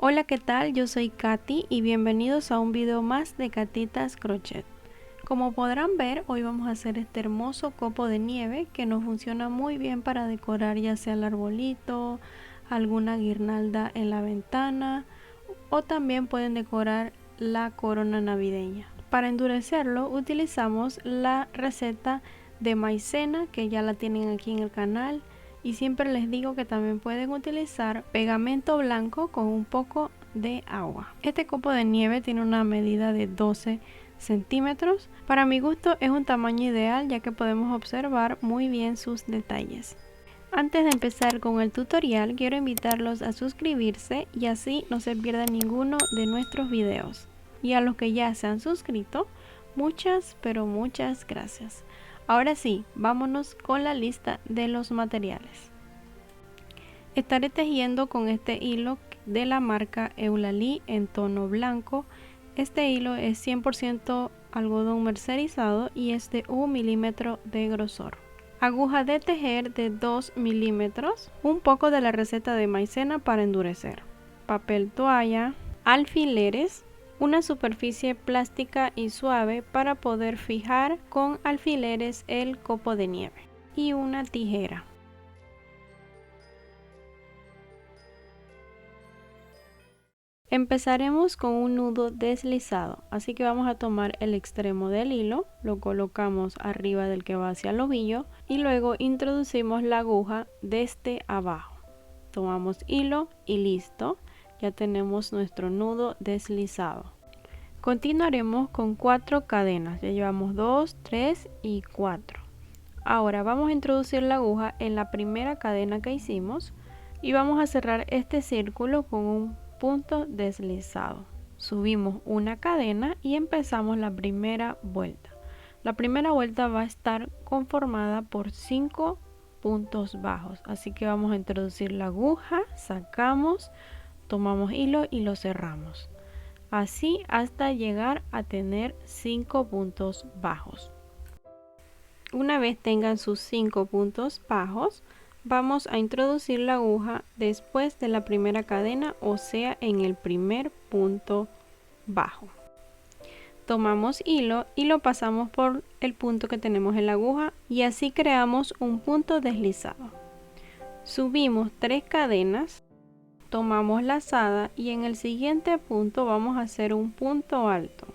Hola, ¿qué tal? Yo soy Katy y bienvenidos a un video más de Katitas Crochet. Como podrán ver, hoy vamos a hacer este hermoso copo de nieve que nos funciona muy bien para decorar ya sea el arbolito, alguna guirnalda en la ventana o también pueden decorar la corona navideña. Para endurecerlo utilizamos la receta de maicena que ya la tienen aquí en el canal. Y siempre les digo que también pueden utilizar pegamento blanco con un poco de agua. Este copo de nieve tiene una medida de 12 centímetros. Para mi gusto es un tamaño ideal ya que podemos observar muy bien sus detalles. Antes de empezar con el tutorial quiero invitarlos a suscribirse y así no se pierdan ninguno de nuestros videos. Y a los que ya se han suscrito, muchas pero muchas gracias. Ahora sí, vámonos con la lista de los materiales. Estaré tejiendo con este hilo de la marca Eulalie en tono blanco. Este hilo es 100% algodón mercerizado y es de 1 milímetro de grosor. Aguja de tejer de 2 milímetros. Un poco de la receta de maicena para endurecer. Papel toalla. Alfileres. Una superficie plástica y suave para poder fijar con alfileres el copo de nieve y una tijera. Empezaremos con un nudo deslizado, así que vamos a tomar el extremo del hilo, lo colocamos arriba del que va hacia el ovillo y luego introducimos la aguja desde abajo. Tomamos hilo y listo, ya tenemos nuestro nudo deslizado. Continuaremos con 4 cadenas, ya llevamos 2, 3 y 4. Ahora vamos a introducir la aguja en la primera cadena que hicimos y vamos a cerrar este círculo con un punto deslizado. Subimos una cadena y empezamos la primera vuelta. La primera vuelta va a estar conformada por 5 puntos bajos, así que vamos a introducir la aguja, sacamos, tomamos hilo y lo cerramos. Así hasta llegar a tener 5 puntos bajos. Una vez tengan sus 5 puntos bajos, vamos a introducir la aguja después de la primera cadena, o sea en el primer punto bajo. Tomamos hilo y lo pasamos por el punto que tenemos en la aguja y así creamos un punto deslizado. Subimos 3 cadenas. Tomamos lazada y en el siguiente punto vamos a hacer un punto alto.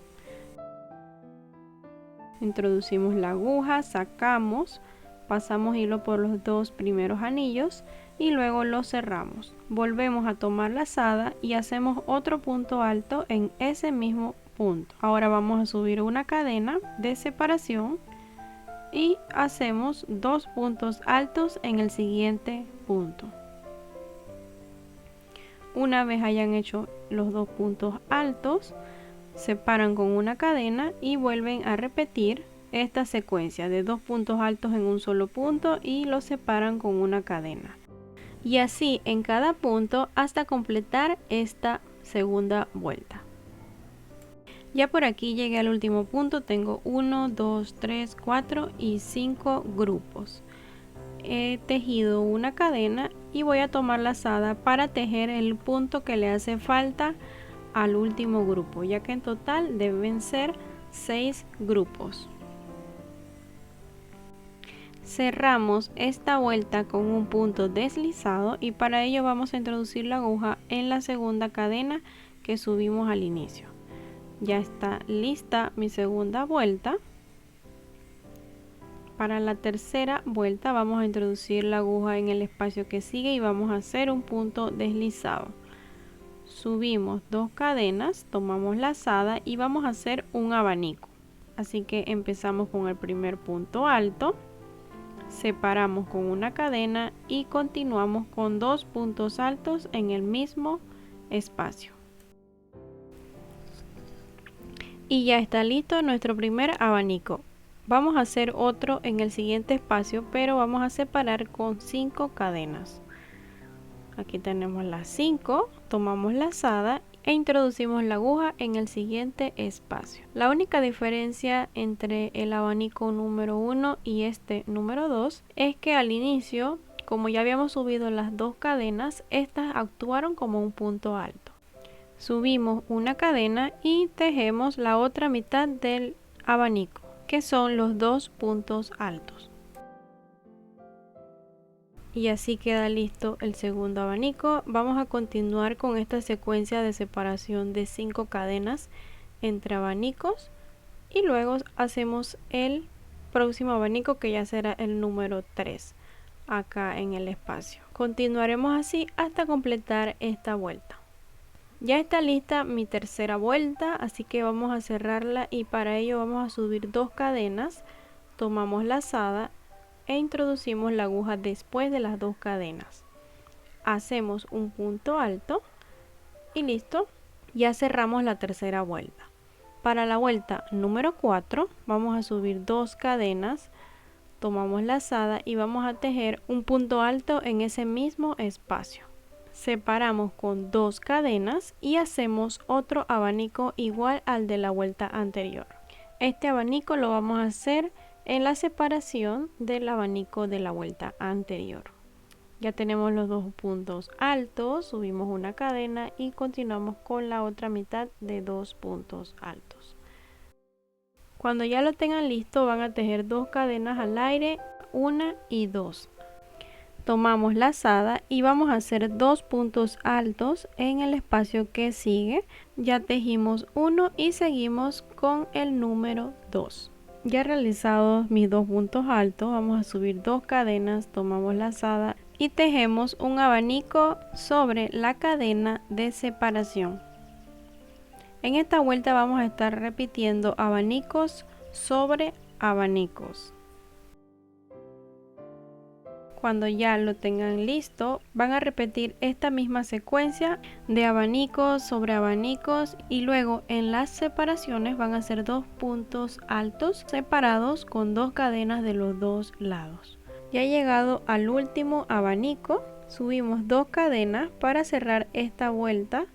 Introducimos la aguja, sacamos, pasamos hilo por los 2 primeros anillos y luego lo cerramos. Volvemos a tomar lazada y hacemos otro punto alto en ese mismo punto. Ahora vamos a subir una cadena de separación y hacemos 2 puntos altos en el siguiente punto. Una vez hayan hecho los 2 puntos altos, separan con una cadena y vuelven a repetir esta secuencia de 2 puntos altos en un solo punto y los separan con una cadena. Y así en cada punto hasta completar esta segunda vuelta. Ya por aquí llegué al último punto, tengo 1, 2, 3, 4 y 5 grupos. He tejido una cadena y voy a tomar lazada para tejer el punto que le hace falta al último grupo, ya que en total deben ser 6 grupos. Cerramos esta vuelta con un punto deslizado y para ello vamos a introducir la aguja en la segunda cadena que subimos al inicio. Ya está lista mi segunda vuelta. Para la tercera vuelta vamos a introducir la aguja en el espacio que sigue y vamos a hacer un punto deslizado. Subimos 2 cadenas, tomamos lazada y vamos a hacer un abanico. Así que empezamos con el primer punto alto, separamos con una cadena y continuamos con 2 puntos altos en el mismo espacio. Y ya está listo nuestro primer abanico. Vamos a hacer otro en el siguiente espacio, pero vamos a separar con 5 cadenas. Aquí tenemos las 5, tomamos lazada e introducimos la aguja en el siguiente espacio. La única diferencia entre el abanico número 1 y este número 2 es que al inicio, como ya habíamos subido las 2 cadenas, estas actuaron como un punto alto. Subimos una cadena y tejemos la otra mitad del abanico, que son los 2 puntos altos. Y así queda listo el segundo abanico. Vamos a continuar con esta secuencia de separación de 5 cadenas entre abanicos y luego hacemos el próximo abanico, que ya será el número 3 acá en el espacio. Continuaremos así hasta completar esta vuelta. Ya está lista mi tercera vuelta, así que vamos a cerrarla y para ello vamos a subir 2 cadenas, tomamos lazada e introducimos la aguja después de las 2 cadenas. Hacemos un punto alto y listo, ya cerramos la tercera vuelta. Para la vuelta número 4 vamos a subir 2 cadenas, tomamos lazada y vamos a tejer un punto alto en ese mismo espacio. Separamos con 2 cadenas y hacemos otro abanico igual al de la vuelta anterior. Este abanico lo vamos a hacer en la separación del abanico de la vuelta anterior. Ya tenemos los 2 puntos altos, subimos una cadena y continuamos con la otra mitad de 2 puntos altos. Cuando ya lo tengan listo, van a tejer 2 cadenas al aire, 1 y 2. Tomamos lazada y vamos a hacer 2 puntos altos en el espacio que sigue. Ya tejimos 1 y seguimos con el número 2. Ya realizados mis 2 puntos altos, vamos a subir 2 cadenas, tomamos lazada y tejemos un abanico sobre la cadena de separación. En esta vuelta vamos a estar repitiendo abanicos sobre abanicos. Cuando ya lo tengan listo, van a repetir esta misma secuencia de abanicos sobre abanicos y luego en las separaciones van a hacer 2 puntos altos separados con 2 cadenas de los 2 lados. Ya llegado al último abanico, subimos 2 cadenas para cerrar esta vuelta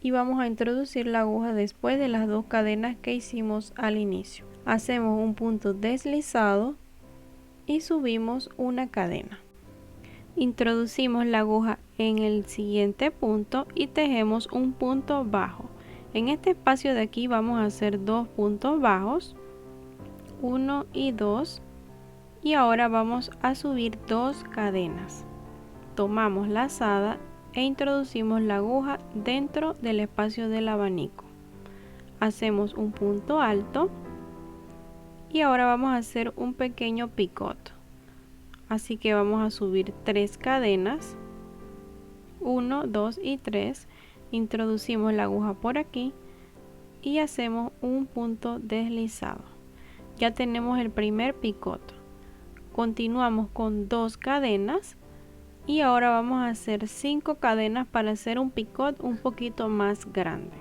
y vamos a introducir la aguja después de las 2 cadenas que hicimos al inicio. Hacemos un punto deslizado y subimos una cadena. Introducimos la aguja en el siguiente punto y tejemos un punto bajo. En este espacio de aquí vamos a hacer 2 puntos bajos, 1 y 2, y ahora vamos a subir 2 cadenas. Tomamos lazada e introducimos la aguja dentro del espacio del abanico. Hacemos un punto alto y ahora vamos a hacer un pequeño picot. Así que vamos a subir 3 cadenas, 1, 2 y 3, introducimos la aguja por aquí y hacemos un punto deslizado. Ya tenemos el primer picot. Continuamos con 2 cadenas y ahora vamos a hacer 5 cadenas para hacer un picot un poquito más grande.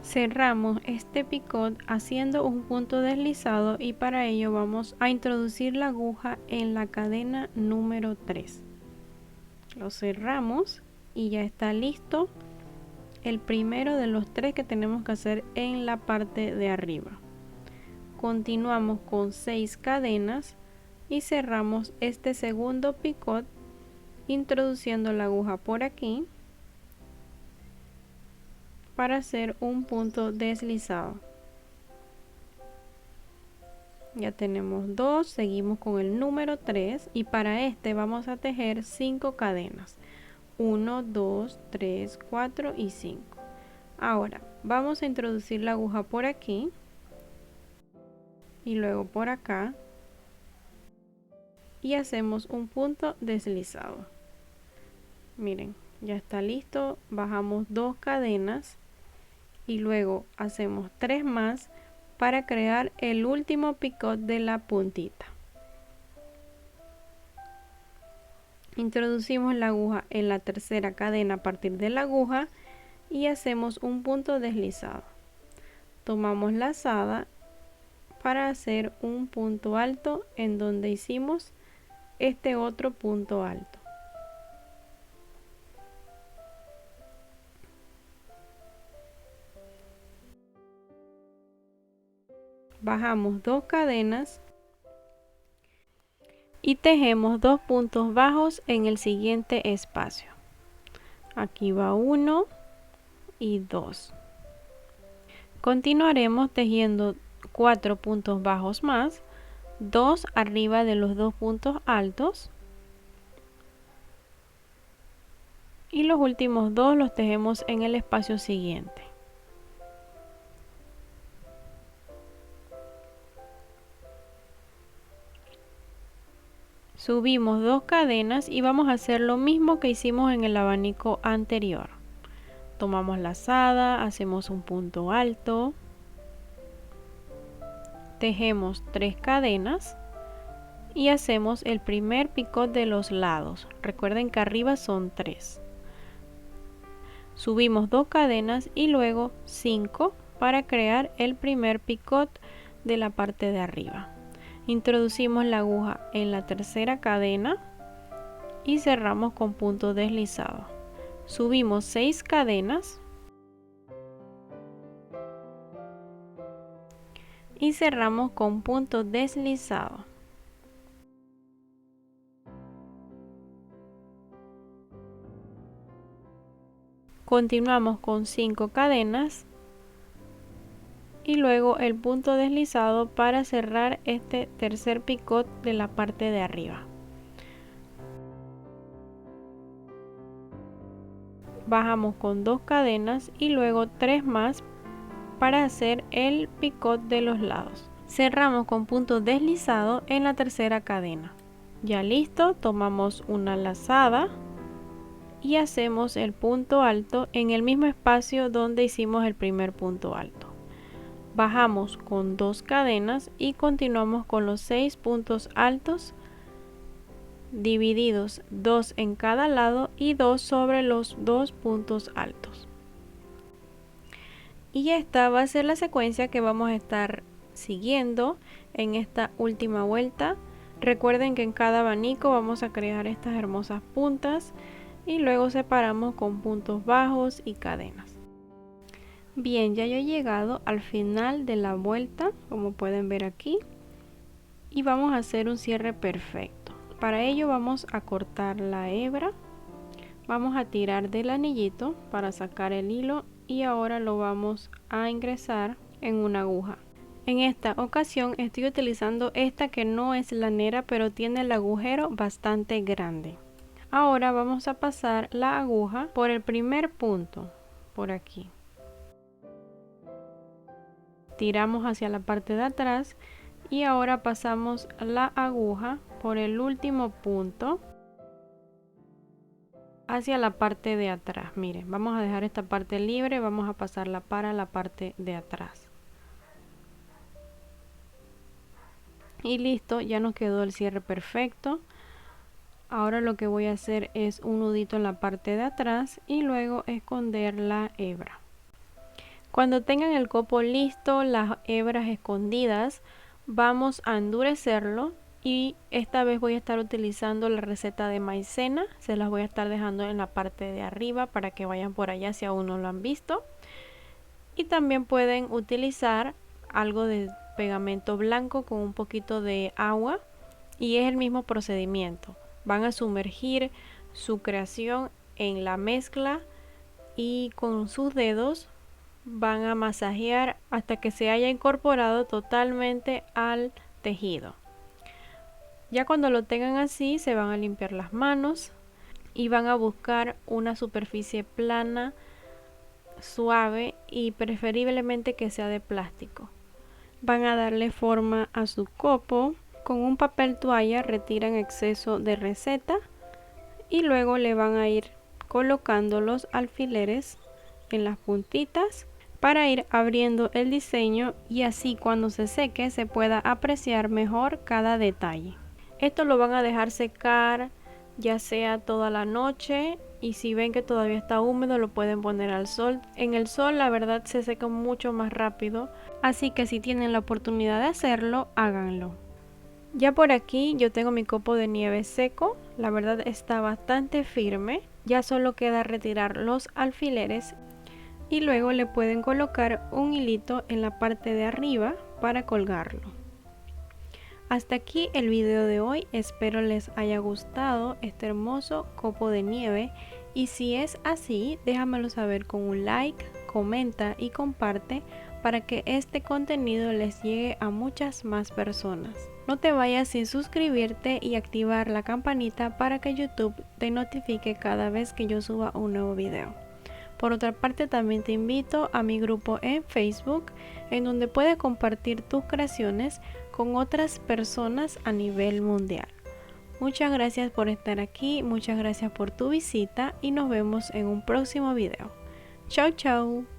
Cerramos este picot haciendo un punto deslizado y para ello vamos a introducir la aguja en la cadena número 3. Lo cerramos y ya está listo el primero de los 3 que tenemos que hacer en la parte de arriba. Continuamos con 6 cadenas y cerramos este segundo picot introduciendo la aguja por aquí para hacer un punto deslizado. Ya tenemos 2, seguimos con el número 3 y para este vamos a tejer 5 cadenas. 1, 2, 3, 4 y 5. Ahora vamos a introducir la aguja por aquí y luego por acá y hacemos un punto deslizado. Miren, ya está listo. Bajamos 2 cadenas y luego hacemos 3 más para crear el último picot de la puntita. Introducimos la aguja en la tercera cadena a partir de la aguja y hacemos un punto deslizado. Tomamos lazada para hacer un punto alto en donde hicimos este otro punto alto. Bajamos 2 cadenas y tejemos 2 puntos bajos en el siguiente espacio. Aquí va 1 y 2. Continuaremos tejiendo 4 puntos bajos más, 2 arriba de los 2 puntos altos, y los últimos 2 los tejemos en el espacio siguiente. Subimos 2 cadenas y vamos a hacer lo mismo que hicimos en el abanico anterior. Tomamos lazada, hacemos un punto alto, tejemos 3 cadenas y hacemos el primer picot de los lados. Recuerden que arriba son 3. Subimos 2 cadenas y luego 5 para crear el primer picot de la parte de arriba. Introducimos la aguja en la tercera cadena y cerramos con punto deslizado. Subimos 6 cadenas y cerramos con punto deslizado. Continuamos con 5 cadenas y luego el punto deslizado para cerrar este tercer picot de la parte de arriba. Bajamos con 2 cadenas y luego 3 más para hacer el picot de los lados. Cerramos con punto deslizado en la tercera cadena. Ya listo, tomamos una lazada y hacemos el punto alto en el mismo espacio donde hicimos el primer punto alto. Bajamos con 2 cadenas y continuamos con los 6 puntos altos divididos, 2 en cada lado y 2 sobre los 2 puntos altos. Y esta va a ser la secuencia que vamos a estar siguiendo en esta última vuelta. Recuerden que en cada abanico vamos a crear estas hermosas puntas y luego separamos con puntos bajos y cadenas. Bien, ya yo he llegado al final de la vuelta, como pueden ver aquí, y vamos a hacer un cierre perfecto. Para ello vamos a cortar la hebra, vamos a tirar del anillito para sacar el hilo y ahora lo vamos a ingresar en una aguja. En esta ocasión estoy utilizando esta que no es lanera, pero tiene el agujero bastante grande. Ahora vamos a pasar la aguja por el primer punto, por aquí. Tiramos hacia la parte de atrás y ahora pasamos la aguja por el último punto hacia la parte de atrás. Miren, vamos a dejar esta parte libre, vamos a pasarla para la parte de atrás. Y listo, ya nos quedó el cierre perfecto. Ahora lo que voy a hacer es un nudito en la parte de atrás y luego esconder la hebra. Cuando tengan el copo listo, las hebras escondidas, vamos a endurecerlo y esta vez voy a estar utilizando la receta de maicena. Se las voy a estar dejando en la parte de arriba para que vayan por allá si aún no lo han visto. Y también pueden utilizar algo de pegamento blanco con un poquito de agua y es el mismo procedimiento. Van a sumergir su creación en la mezcla y con sus dedos van a masajear hasta que se haya incorporado totalmente al tejido. Ya cuando lo tengan así, se van a limpiar las manos y van a buscar una superficie plana, suave y preferiblemente que sea de plástico. Van a darle forma a su copo. Con un papel toalla retiran exceso de receta y luego le van a ir colocando los alfileres en las puntitas para ir abriendo el diseño y así cuando se seque se pueda apreciar mejor cada detalle. Esto lo van a dejar secar ya sea toda la noche y si ven que todavía está húmedo lo pueden poner al sol. En el sol la verdad se seca mucho más rápido, así que si tienen la oportunidad de hacerlo, háganlo. Ya por aquí yo tengo mi copo de nieve seco, la verdad está bastante firme, ya solo queda retirar los alfileres y luego le pueden colocar un hilito en la parte de arriba para colgarlo. Hasta aquí el video de hoy, espero les haya gustado este hermoso copo de nieve y si es así, déjamelo saber con un like, comenta y comparte para que este contenido les llegue a muchas más personas. No te vayas sin suscribirte y activar la campanita para que YouTube te notifique cada vez que yo suba un nuevo video. Por otra parte, también te invito a mi grupo en Facebook, en donde puedes compartir tus creaciones con otras personas a nivel mundial. Muchas gracias por estar aquí, muchas gracias por tu visita y nos vemos en un próximo video. Chao, chao.